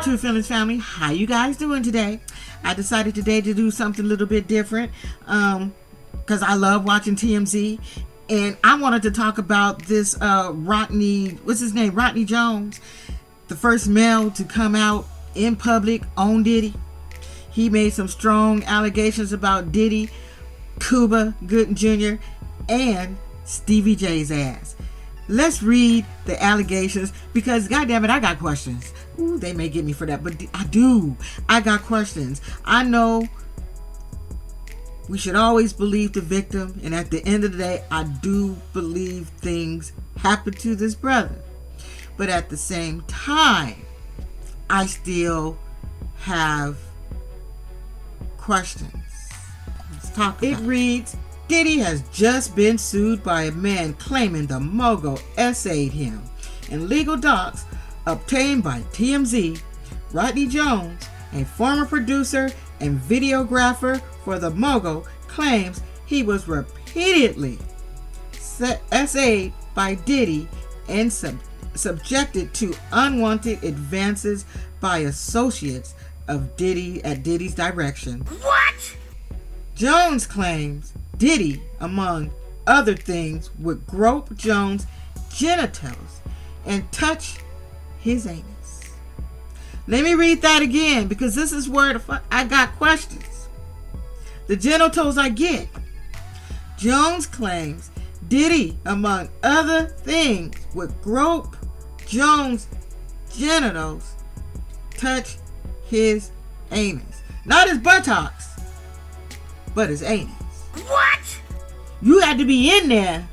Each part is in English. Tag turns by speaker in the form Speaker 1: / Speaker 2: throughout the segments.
Speaker 1: True Feelings family, how you guys doing today? I decided today to do something a little bit different because I love watching TMZ, and I wanted to talk about this Rodney Jones, the first male to come out in public on Diddy. He made some strong allegations about Diddy, Cuba Gooding Jr., and Stevie J's ass. Let's read the allegations because, goddamn it, I got questions. Ooh, they may get me for that, but I got questions. I know we should always believe the victim, and at the end of the day, I do believe things happen to this brother. But at the same time, I still have questions. Let's talk about it. It reads, Diddy has just been sued by a man claiming the mogul essayed him. In legal docs obtained by TMZ, Rodney Jones, a former producer and videographer for the mogul, claims he was repeatedly essayed by Diddy and subjected to unwanted advances by associates of Diddy at Diddy's direction.
Speaker 2: What?
Speaker 1: Jones claims Diddy, among other things, would grope Jones' genitals and touch his anus. Let me read that again because this is where the fuck I got questions. The genitals I get. Jones claims Diddy, among other things, would grope Jones' genitals, touch his anus. Not his buttocks, but his anus.
Speaker 2: What?
Speaker 1: You had to be in there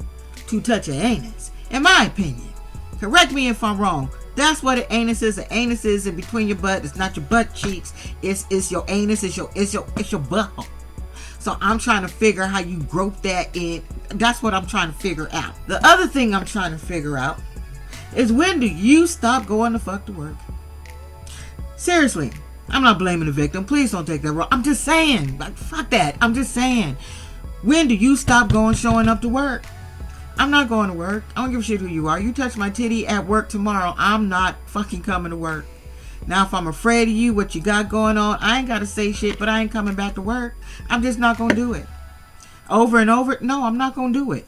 Speaker 1: to touch an anus, in my opinion. Correct me if I'm wrong. That's what an anus is. An anus is in between your butt. It's not your butt cheeks. It's your anus. It's your butthole. So I'm trying to figure how you grope that in. That's what I'm trying to figure out. The other thing I'm trying to figure out is, when do you stop going the fuck to work? Seriously, I'm not blaming the victim. Please don't take that wrong. I'm just saying, like, fuck that. I'm just saying, when do you stop showing up to work? I'm not going to work. I don't give a shit who you are. You touch my titty at work tomorrow, I'm not fucking coming to work. Now, if I'm afraid of you, what you got going on, I ain't got to say shit, but I ain't coming back to work. I'm just not going to do it. Over and over, no, I'm not going to do it.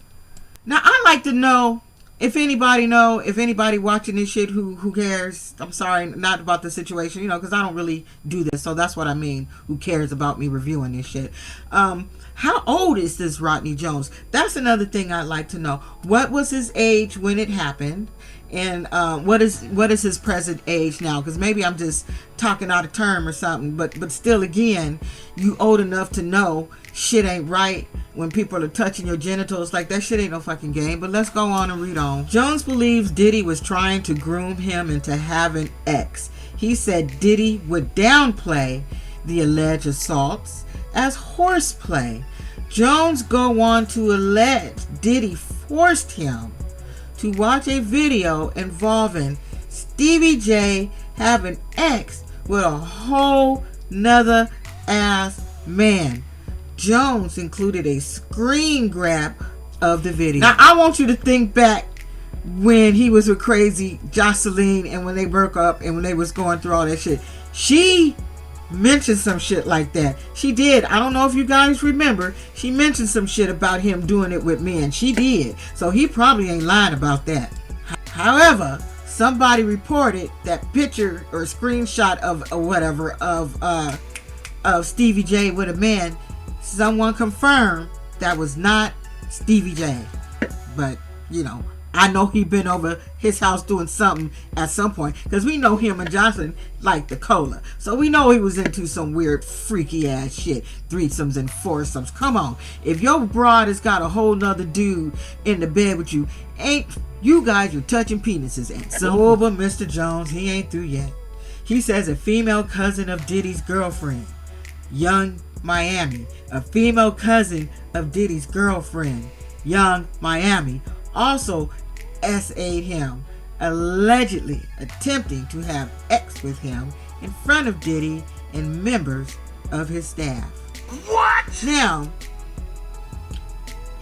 Speaker 1: Now, I'd like to know if anybody watching this shit who cares. I'm sorry, not about the situation, because I don't really do this, so that's what I mean. Who cares about me reviewing this shit? How old is this Rodney Jones? That's another thing I'd like to know. What was his age when it happened? And what is his present age now? Because maybe I'm just talking out of term or something. But still, again, you old enough to know shit ain't right when people are touching your genitals. Like, that shit ain't no fucking game. But let's go on and read on. Jones believes Diddy was trying to groom him into having X. He said Diddy would downplay the alleged assaults as horseplay. Jones go on to allege Diddy forced him to watch a video involving Stevie J having X with a whole nother ass man. Jones included a screen grab of the video. Now, I want you to think back when he was with Crazy Jocelyn and when they broke up and when they was going through all that shit. She mentioned some shit like that. She did. I don't know if you guys remember. She mentioned some shit about him doing it with men. She did. So he probably ain't lying about that. However, somebody reported that picture or screenshot of or whatever of Stevie J with a man. Someone confirmed that was not Stevie J. But, I know he been over his house doing something at some point, because we know him and Johnson like the cola. So we know he was into some weird freaky ass shit. Threesomes and foursomes. Come on. If your broad has got a whole nother dude in the bed with you, you guys are touching penises. And so, but Mr. Jones, he ain't through yet. He says a female cousin of Diddy's girlfriend, Young Miami, a female cousin of Diddy's girlfriend, Young Miami, also essayed him, allegedly attempting to have X with him in front of Diddy and members of his staff.
Speaker 2: What?
Speaker 1: Now,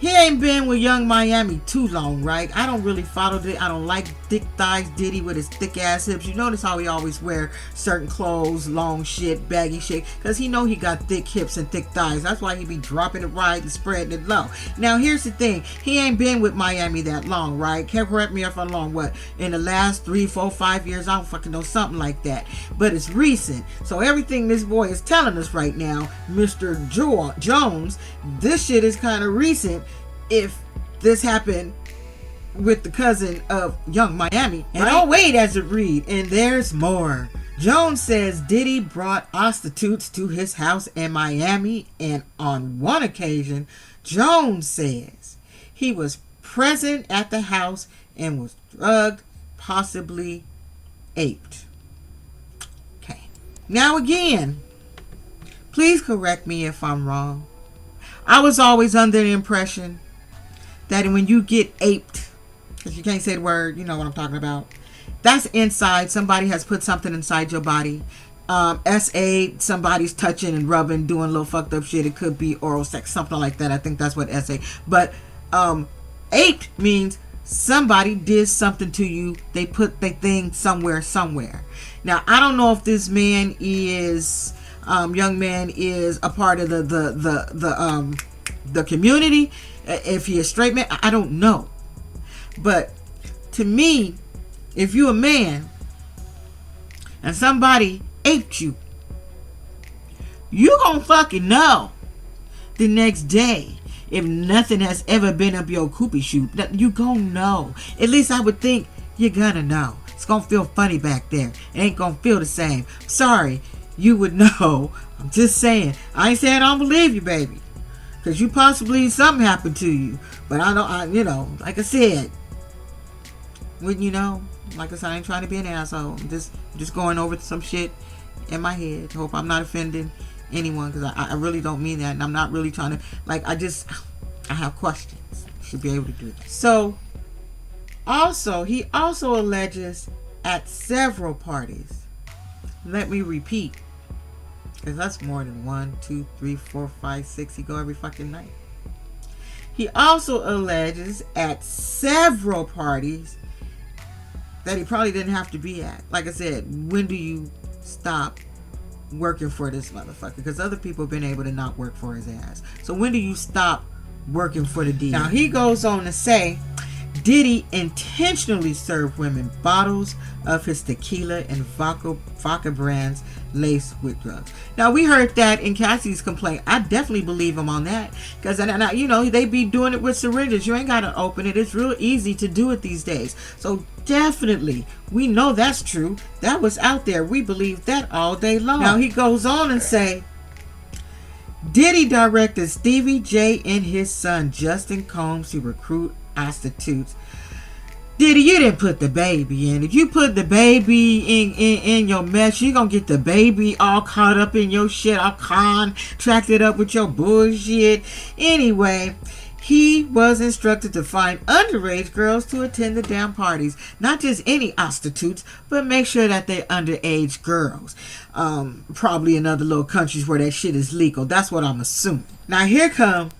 Speaker 1: He ain't been with Young Miami too long, right? I don't really follow it. I don't like thick thighs Diddy with his thick ass hips. You notice how he always wear certain clothes, long shit, baggy shit, because he know he got thick hips and thick thighs. That's why he be dropping it right and spreading it low. Now here's the thing. He ain't been with Miami that long, right? Correct me if I'm wrong. What? In the last 3, 4, 5 years? I don't fucking know, something like that. But it's recent. So everything this boy is telling us right now, Mr. Jones, this shit is kind of recent. If this happened with the cousin of Young Miami. And oh wait, as it read, and there's more. Jones says Diddy brought prostitutes to his house in Miami, and on one occasion, Jones says he was present at the house and was drugged, possibly aped. Okay. Now again, please correct me if I'm wrong. I was always under the impression that when you get aped, because you can't say the word, you know what I'm talking about, that's inside. Somebody has put something inside your body. SA, somebody's touching and rubbing, doing little fucked up shit. It could be oral sex, something like that. I think that's what SA. But aped means somebody did something to you. They put the thing somewhere. Now, I don't know if this man is, young man is a part of the community. If he is straight man, I don't know. But to me, if you a man and somebody aped you, you gonna fucking know the next day. If nothing has ever been up your coopy shoot, you gonna know. At least I would think you're gonna know. It's gonna feel funny back there. It ain't gonna feel the same. Sorry, you would know. I'm just saying. I ain't saying I don't believe you, baby. Because you possibly something happened to you. But I know, you know, like I said, wouldn't you know? Like I said, I ain't trying to be an asshole. I'm just going over some shit in my head. Hope I'm not offending anyone, because I really don't mean that. And I'm not really trying to, like, I have questions. Should be able to do that. So, he also alleges at several parties. Let me repeat. Because that's more than 1, 2, 3, 4, 5, 6. He go every fucking night. He also alleges at several parties that he probably didn't have to be at. Like I said, when do you stop working for this motherfucker? Because other people have been able to not work for his ass. So when do you stop working for the D? Now he goes on to say, Diddy intentionally served women bottles of his tequila and vodka brands laced with drugs. Now we heard that in Cassie's complaint. I definitely believe him on that, because you know, they be doing it with syringes. You ain't gotta open it. It's real easy to do it these days. So definitely, we know that's true. That was out there. We believe that all day long. Now he goes on and say, Diddy directed Stevie J and his son Justin Combs to recruit prostitutes. Diddy, you didn't put the baby in. If you put the baby in your mess, you're gonna get the baby all caught up in your shit, all contracted up with your bullshit. Anyway, he was instructed to find underage girls to attend the damn parties. Not just any prostitutes, but make sure that they're underage girls. Probably in other little countries where that shit is legal. That's what I'm assuming. Now here come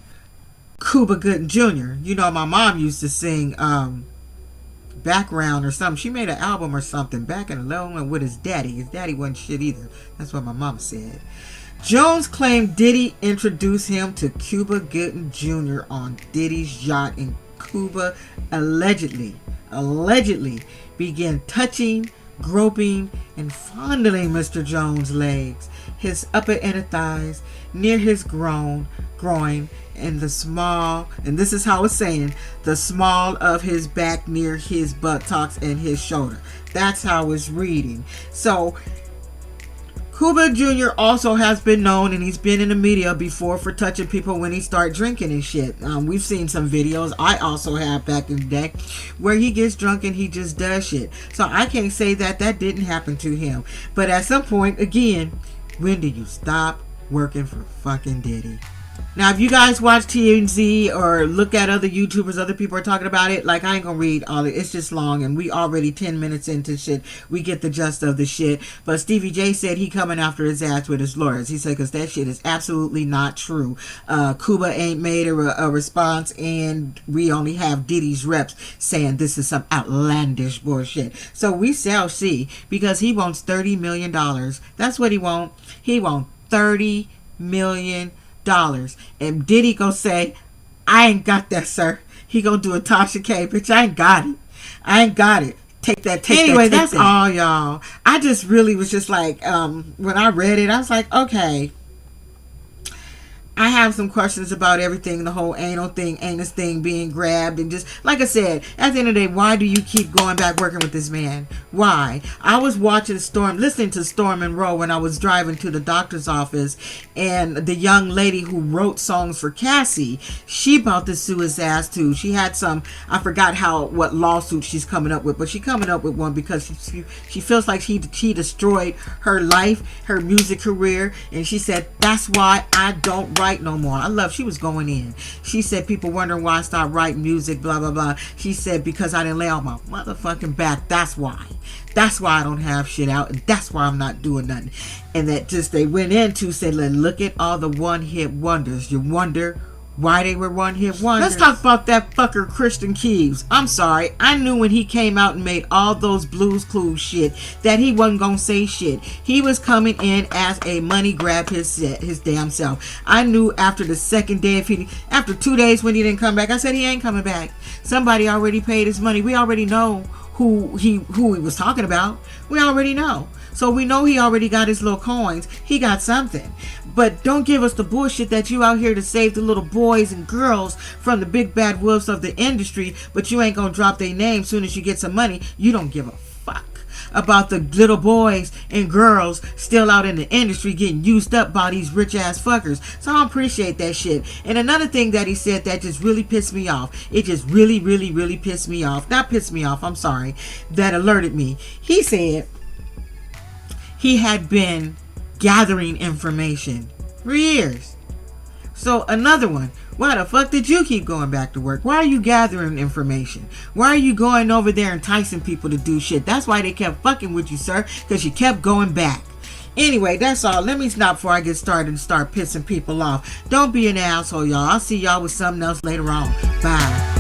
Speaker 1: Cuba Gooding Jr. You know, my mom used to sing Background or something. She made an album or something back in the day with his daddy. His daddy wasn't shit either. That's what my mom said. Jones claimed Diddy introduced him to Cuba Gooding Jr. on Diddy's yacht in Cuba. Allegedly began touching, groping, and fondling Mr. Jones' legs, his upper inner thighs, near his groin, and the small, and this is how it's saying, the small of his back near his buttocks and his shoulder. That's how it's reading. So Cuba Jr. also has been known, and he's been in the media before, for touching people when he start drinking and shit. We've seen some videos, I also have back in the day, where he gets drunk and he just does shit. So I can't say that didn't happen to him. But at some point, again, when do you stop working for fucking Diddy? Now, if you guys watch TMZ or look at other YouTubers, other people are talking about it, like, I ain't gonna read all it. It's just long, and we already 10 minutes into shit. We get the gist of the shit. But Stevie J said he coming after his ass with his lawyers. He said, because that shit is absolutely not true. Cuba ain't made a response, and we only have Diddy's reps saying this is some outlandish bullshit. So we shall see, because he wants $30 million. That's what he wants. He wants $30 million. And Diddy gonna say, I ain't got that, sir. He gonna do a Tasha K, bitch. I ain't got it. I ain't got it. Take that. Anyway, that's all, y'all. I just really was just like, when I read it, I was like, okay, I have some questions about everything, the whole anal thing, anus thing being grabbed, and just, like I said, at the end of the day, why do you keep going back working with this man? Why? I was watching listening to Storm and Row when I was driving to the doctor's office, and the young lady who wrote songs for Cassie, she about to sue his ass too. She had some, I forgot what lawsuit she's coming up with, but she's coming up with one because she feels like he destroyed her life, her music career, and she said, that's why I don't write no more. She was going in. She said, people wondering why I stopped writing music, blah, blah, blah. She said, because I didn't lay on my motherfucking back. That's why. That's why I don't have shit out. And that's why I'm not doing nothing. And that just, they went into, said, look at all the one-hit wonders. You wonder why they were one-hit wonders. Let's talk about that fucker Christian Keeves. I'm sorry. I knew when he came out and made all those Blues Clues shit that he wasn't gonna say shit. He was coming in as a money grab his damn self. I knew after the second day, after 2 days when he didn't come back, I said he ain't coming back. Somebody already paid his money. We already know who he was talking about. We already know. So we know he already got his little coins. He got something. But don't give us the bullshit that you out here to save the little boys and girls from the big bad wolves of the industry, but you ain't gonna drop their name soon as you get some money. You don't give a fuck about the little boys and girls still out in the industry getting used up by these rich ass fuckers. So I don't appreciate that shit. And another thing that he said that just really pissed me off. It just really, really, really pissed me off. Not pissed me off, I'm sorry. That alerted me. He said he had been gathering information for years. So another one. Why the fuck did you keep going back to work? Why are you gathering information? Why are you going over there enticing people to do shit? That's why they kept fucking with you, sir, because you kept going back. Anyway, that's all. Let me stop before I get started and start pissing people off. Don't be an asshole, y'all. I'll see y'all with something else later on. Bye.